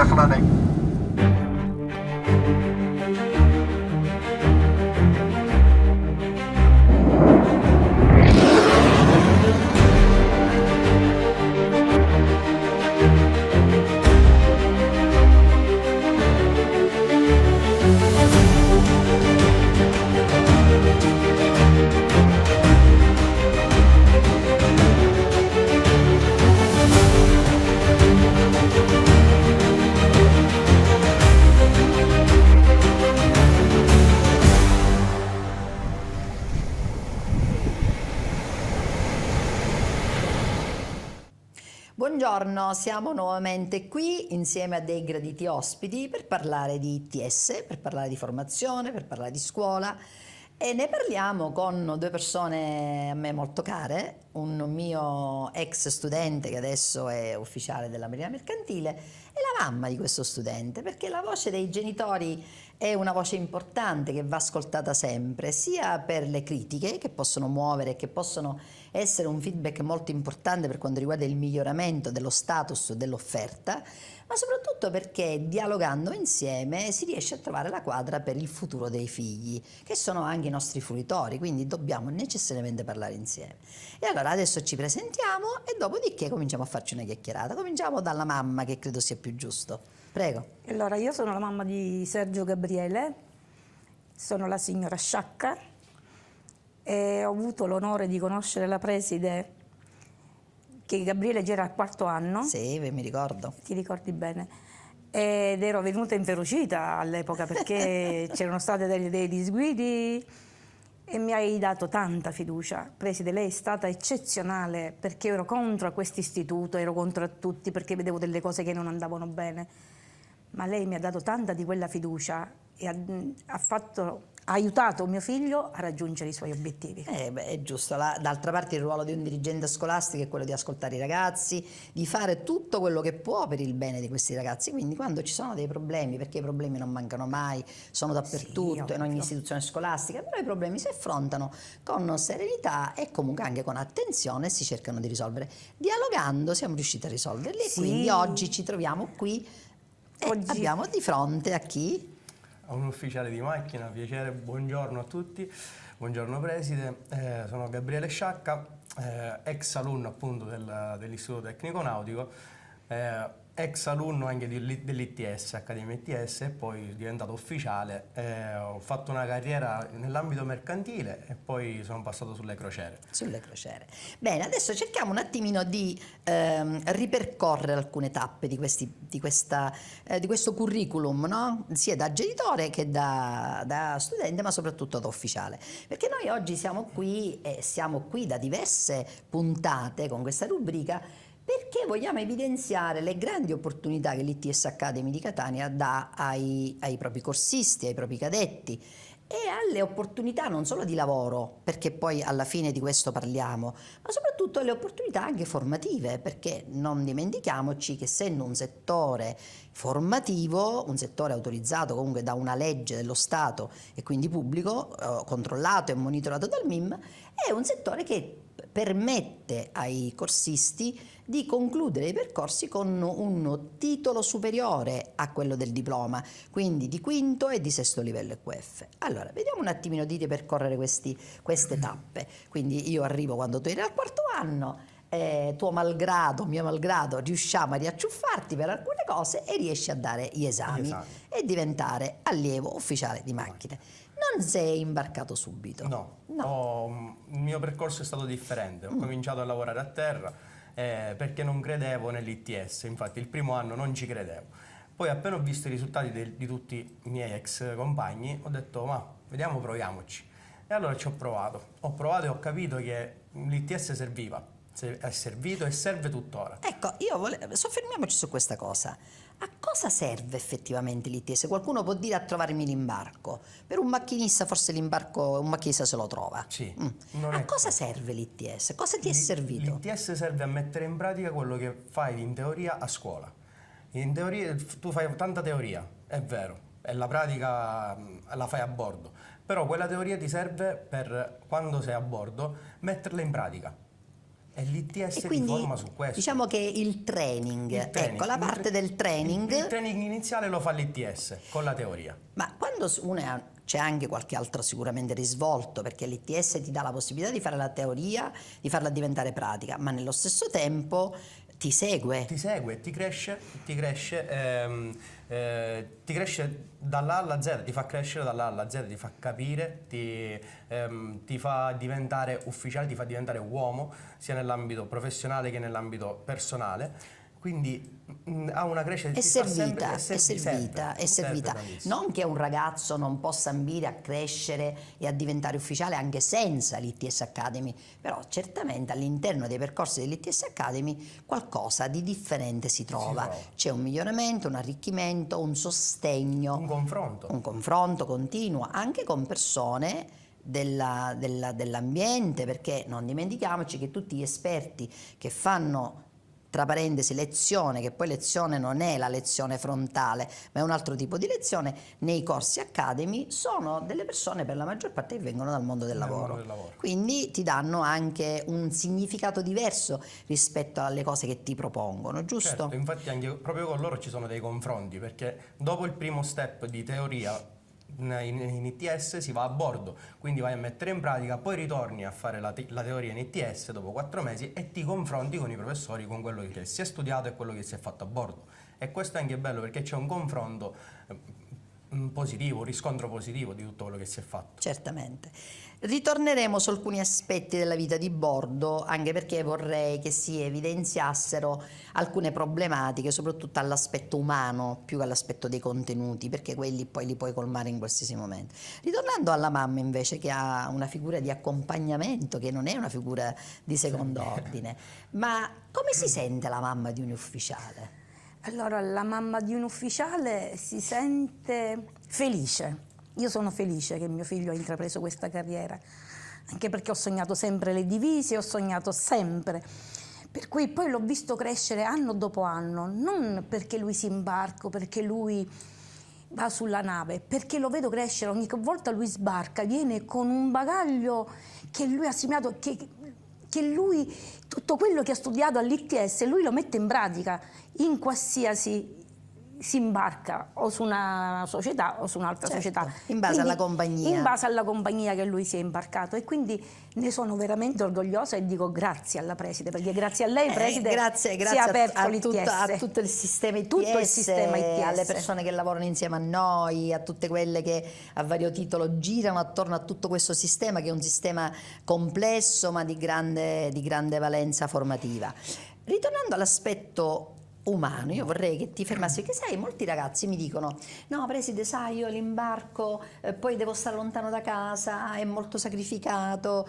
clear for landing. Buongiorno, siamo nuovamente qui insieme a dei graditi ospiti per parlare di ITS, per parlare di formazione, per parlare di scuola e ne parliamo con due persone a me molto care, un mio ex studente che adesso è ufficiale della Marina Mercantile e la mamma di questo studente, perché la voce dei genitori è una voce importante che va ascoltata sempre, sia per le critiche che possono muovere, che possono essere un feedback molto importante per quanto riguarda il miglioramento dello status dell'offerta, ma soprattutto perché dialogando insieme si riesce a trovare la quadra per il futuro dei figli, che sono anche i nostri fruitori, quindi dobbiamo necessariamente parlare insieme. E allora adesso ci presentiamo e dopodiché cominciamo a farci una chiacchierata. Cominciamo dalla mamma, che credo sia più giusto. Prego. Allora, io sono la mamma di Sergio Gabriele, sono la signora Sciacca e ho avuto l'onore di conoscere la preside che Gabriele già era al quarto anno. Sì, mi ricordo. Ti ricordi bene? Ed ero venuta inferocita all'epoca perché c'erano stati dei disguidi e mi hai dato tanta fiducia. Preside, lei è stata eccezionale perché ero contro a questo istituto, ero contro a tutti perché vedevo delle cose che non andavano bene. Ma lei mi ha dato tanta di quella fiducia e ha aiutato mio figlio a raggiungere i suoi obiettivi. È giusto, d'altra parte il ruolo di un dirigente scolastico è quello di ascoltare i ragazzi, di fare tutto quello che può per il bene di questi ragazzi, quindi quando ci sono dei problemi, perché i problemi non mancano mai, sono dappertutto, Sì, in ogni istituzione scolastica, però i problemi si affrontano con serenità e comunque anche con attenzione e si cercano di risolvere. Dialogando siamo riusciti a risolverli e quindi oggi ci troviamo qui e abbiamo di fronte a chi? A un ufficiale di macchina, piacere, buongiorno a tutti, buongiorno preside, sono Gabriele Sciacca, ex alunno appunto dell'Istituto Tecnico Nautico, ex alunno anche dell'ITS, Accademia ITS, e poi diventato ufficiale. Ho fatto una carriera nell'ambito mercantile e poi sono passato sulle crociere. Sulle crociere. Bene, adesso cerchiamo un attimino di ripercorrere alcune tappe di questo curriculum, no? Sia da genitore che da studente, ma soprattutto da ufficiale. Perché noi oggi siamo qui da diverse puntate con questa rubrica perché vogliamo evidenziare le grandi opportunità che l'ITS Academy di Catania dà ai propri corsisti, ai propri cadetti e alle opportunità non solo di lavoro, perché poi alla fine di questo parliamo, ma soprattutto alle opportunità anche formative, perché non dimentichiamoci che essendo un settore formativo, un settore autorizzato comunque da una legge dello Stato e quindi pubblico, controllato e monitorato dal MIM, è un settore che permette ai corsisti di concludere i percorsi con un titolo superiore a quello del diploma, quindi di quinto e di sesto livello EQF. Allora, vediamo un attimino di ripercorrere queste tappe. Quindi io arrivo quando tu eri al quarto anno, tuo malgrado, mio malgrado, riusciamo a riacciuffarti per alcune cose e riesci a dare gli esami e diventare allievo ufficiale di macchine. Non sei imbarcato subito? No. Il mio percorso è stato differente. Ho cominciato a lavorare a terra perché non credevo nell'ITS, infatti il primo anno non ci credevo. Poi appena ho visto i risultati di tutti i miei ex compagni ho detto ma vediamo, proviamoci. E allora ci ho provato e ho capito che l'ITS serviva, è servito e serve tuttora. Ecco, soffermiamoci su questa cosa. A cosa serve effettivamente l'ITS? Qualcuno può dire a trovarmi l'imbarco. Per un macchinista forse l'imbarco un macchinista se lo trova. Sì. A cosa serve l'ITS? Cosa ti è servito? L'ITS serve a mettere in pratica quello che fai in teoria a scuola. In teoria tu fai tanta teoria, è vero, e la pratica la fai a bordo, però quella teoria ti serve per, quando sei a bordo, metterla in pratica. E l'ITS E ti quindi forma su questo. diciamo che il training, ecco, la parte del training. Il training iniziale lo fa l'ITS con la teoria. Ma quando c'è anche qualche altro sicuramente risvolto, perché l'ITS ti dà la possibilità di fare la teoria, di farla diventare pratica, ma nello stesso tempo ti segue. Ti segue, ti cresce dall'A alla Z, ti fa crescere dall'A alla Z, ti fa capire, ti fa diventare ufficiale, ti fa diventare uomo, sia nell'ambito professionale che nell'ambito personale. Quindi ha una crescita. È ti fa servita, sempre- è servita, è serve servita. tantissimo. Non che un ragazzo non possa ambire a crescere e a diventare ufficiale anche senza l'ITS Academy, però certamente all'interno dei percorsi dell'ITS Academy qualcosa di differente si trova. trova. C'è un miglioramento, un arricchimento, un sostegno, Un confronto. un confronto continuo anche con persone dell'ambiente, perché non dimentichiamoci che tutti gli esperti che fanno, tra parentesi, lezione, che poi lezione non è la lezione frontale, ma è un altro tipo di lezione, nei corsi Academy sono delle persone per la maggior parte che vengono dal mondo del Dal lavoro. mondo del lavoro. Quindi ti danno anche un significato diverso rispetto alle cose che ti propongono, giusto? Certo, infatti anche proprio con loro ci sono dei confronti, perché dopo il primo step di teoria in ITS si va a bordo, quindi vai a mettere in pratica, poi ritorni a fare la teoria in ITS dopo 4 mesi e ti confronti con i professori, con quello che si è studiato e quello che si è fatto a bordo. E questo è anche bello perché c'è un confronto positivo, un riscontro positivo di tutto quello che si è fatto. Certamente. Ritorneremo su alcuni aspetti della vita di bordo, anche perché vorrei che si evidenziassero alcune problematiche, soprattutto all'aspetto umano, più che all'aspetto dei contenuti, perché quelli poi li puoi colmare in qualsiasi momento. Ritornando alla mamma invece, che ha una figura di accompagnamento, che non è una figura di secondo ordine, ma come si sente la mamma di un ufficiale? Allora, la mamma di un ufficiale si sente felice. Io sono felice che mio figlio ha intrapreso questa carriera, anche perché ho sognato sempre le divise, ho sognato sempre. Per cui poi l'ho visto crescere anno dopo anno, non perché lui si imbarca, perché lui va sulla nave, perché lo vedo crescere, ogni volta lui sbarca, viene con un bagaglio che lui ha assimilato, che lui, tutto quello che ha studiato all'ITS, lui lo mette in pratica in qualsiasi si imbarca o su una società o su un'altra Certo, società. in base Quindi, alla compagnia. In base alla compagnia che lui si è imbarcato, e quindi ne sono veramente orgogliosa e dico grazie alla preside, perché grazie a lei preside grazie si è aperto a l'ITS. a tutto il sistema ITS, Tutto il sistema ITS. alle persone che lavorano insieme a noi, a tutte quelle che a vario titolo girano attorno a tutto questo sistema, che è un sistema complesso ma di grande valenza formativa. Ritornando all'aspetto umano, io vorrei che ti fermassi, perché sai, molti ragazzi mi dicono: no preside, sai, io l'imbarco, poi devo stare lontano da casa, è molto sacrificato,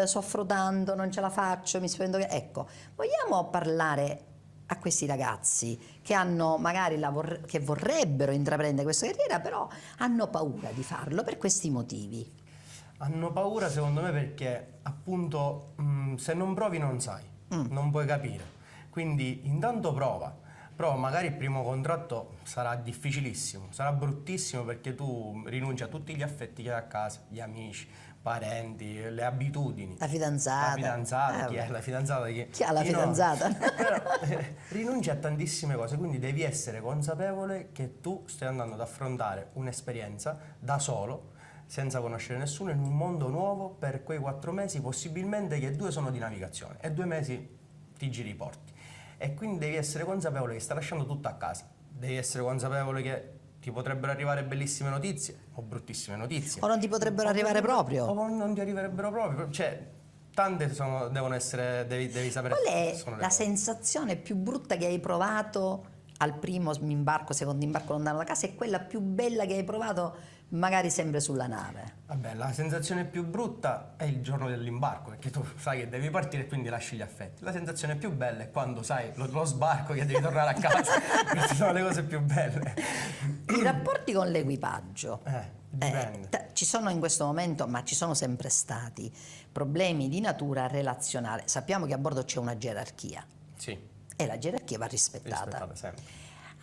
soffro tanto, non ce la faccio, mi spendo. Ecco, vogliamo parlare a questi ragazzi che hanno magari che vorrebbero intraprendere questa carriera, però hanno paura di farlo per questi motivi? Hanno paura secondo me perché appunto se non provi non sai, non puoi capire. Quindi intanto prova, magari il primo contratto sarà difficilissimo, sarà bruttissimo perché tu rinunci a tutti gli affetti che hai a casa, gli amici, parenti, le abitudini. La fidanzata. La fidanzata, chi è la fidanzata? Chi ha la Io no. fidanzata? Però rinunci a tantissime cose, quindi devi essere consapevole che tu stai andando ad affrontare un'esperienza da solo, senza conoscere nessuno, in un mondo nuovo per quei 4 mesi, possibilmente che 2 sono di navigazione e 2 mesi ti giri i porti. E quindi devi essere consapevole che stai lasciando tutto a casa, devi essere consapevole che ti potrebbero arrivare bellissime notizie o bruttissime notizie. O non ti potrebbero arrivare proprio. O non ti arriverebbero proprio. Cioè, tante devono essere, devi sapere. Qual è sono le la cose. sensazione più brutta che hai provato al primo imbarco, secondo imbarco lontano da casa, e quella più bella che hai provato magari sempre sulla nave? Vabbè, la sensazione più brutta è il giorno dell'imbarco, perché tu sai che devi partire e quindi lasci gli affetti. La sensazione più bella è quando sai lo sbarco, che devi tornare a casa. Queste sono le cose più belle. I rapporti con l'equipaggio. Dipende. Ci sono in questo momento, ma ci sono sempre stati, problemi di natura relazionale. Sappiamo che a bordo c'è una gerarchia Sì, e la gerarchia va rispettata. rispettata sempre.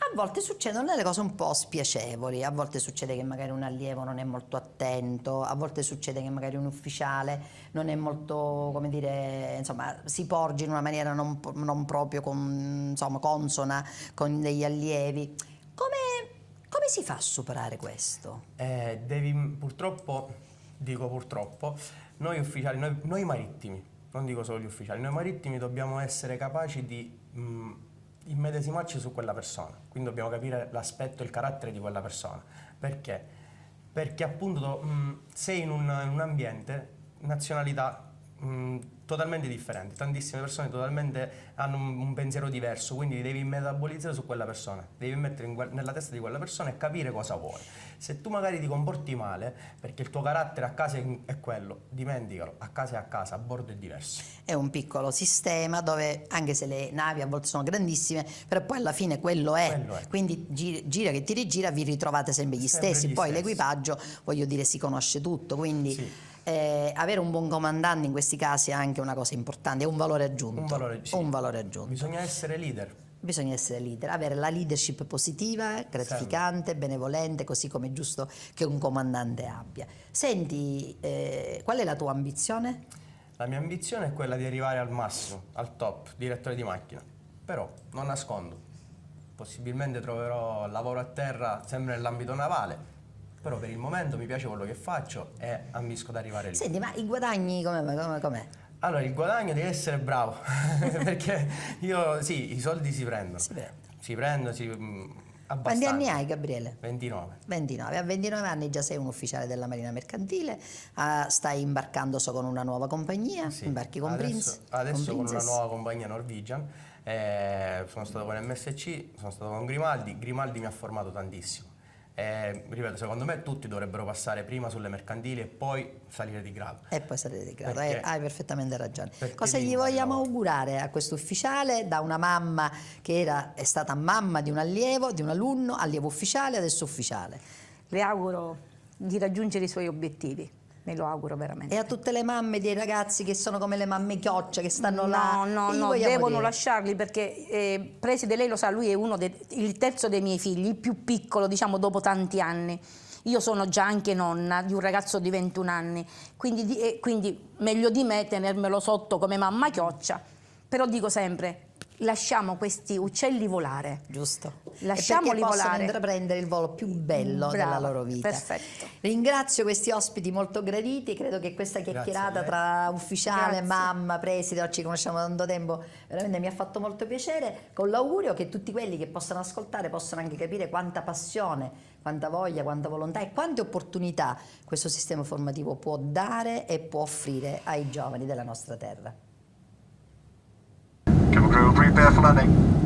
A volte succedono delle cose un po' spiacevoli, a volte succede che magari un allievo non è molto attento, a volte succede che magari un ufficiale non è molto, come dire, insomma, si porge in una maniera non proprio insomma, consona con degli allievi. Come si fa a superare questo? Purtroppo, dico purtroppo, noi ufficiali, noi marittimi, non dico solo gli ufficiali, noi marittimi dobbiamo essere capaci di immedesimarci su quella persona, quindi dobbiamo capire l'aspetto e il carattere di quella persona. Perché? Perché appunto sei in un ambiente, nazionalità totalmente differenti, tantissime persone hanno un pensiero diverso, quindi devi metabolizzare su quella persona, devi mettere nella testa di quella persona e capire cosa vuole. Se tu magari ti comporti male, perché il tuo carattere a casa è quello, dimenticalo, a casa è a casa, a bordo è diverso. È un piccolo sistema dove, anche se le navi a volte sono grandissime, però poi alla fine quello è. Quindi gira che ti rigira, vi ritrovate sempre gli stessi. Poi l'equipaggio, voglio dire, si conosce tutto, quindi sì. Avere un buon comandante in questi casi è anche una cosa importante, è un valore aggiunto. Un valore aggiunto. Bisogna essere leader. Bisogna essere leader, avere la leadership positiva, gratificante, benevolente, così come è giusto che un comandante abbia. Senti, qual è la tua ambizione? La mia ambizione è quella di arrivare al massimo, al top, direttore di macchina. Però, non nascondo, possibilmente troverò lavoro a terra sempre nell'ambito navale, però per il momento mi piace quello che faccio e ambisco ad arrivare lì. Senti, ma i guadagni com'è? Allora, il guadagno devi essere bravo, perché sì, i soldi si prendono. Si prendono, abbastanza. Quanti anni hai, Gabriele? 29. 29. A 29 anni già sei un ufficiale della Marina Mercantile, stai imbarcando con una nuova compagnia, sì. Imbarchi con Adesso con una nuova compagnia Norwegian, sono stato con MSC, sono stato con Grimaldi mi ha formato tantissimo. Ripeto, secondo me tutti dovrebbero passare prima sulle mercantili e poi salire di grado. E poi salire di grado, hai perfettamente ragione. Perché Cosa gli vogliamo augurare a questo ufficiale da una mamma che è stata mamma di un allievo, di un alunno, allievo ufficiale, adesso ufficiale? Le auguro di raggiungere i suoi obiettivi. Me lo auguro veramente. E a tutte le mamme dei ragazzi che sono come le mamme chioccia, che stanno là? No, devono lasciarli perché preside, lei lo sa, lui è il terzo dei miei figli, il più piccolo, diciamo, dopo tanti anni. Io sono già anche nonna di un ragazzo di 21 anni, quindi meglio di me tenermelo sotto come mamma chioccia, però dico sempre, lasciamo questi uccelli volare. Giusto. Lasciamoli volare. volare. Intraprendere il volo più bello della loro vita. Perfetto. Ringrazio questi ospiti molto graditi, credo che questa chiacchierata tra ufficiale, mamma, preside, ci conosciamo da tanto tempo, veramente mi ha fatto molto piacere, con l'augurio che tutti quelli che possano ascoltare possano anche capire quanta passione, quanta voglia, quanta volontà e quante opportunità questo sistema formativo può dare e può offrire ai giovani della nostra terra. Cabin crew, prepare for landing.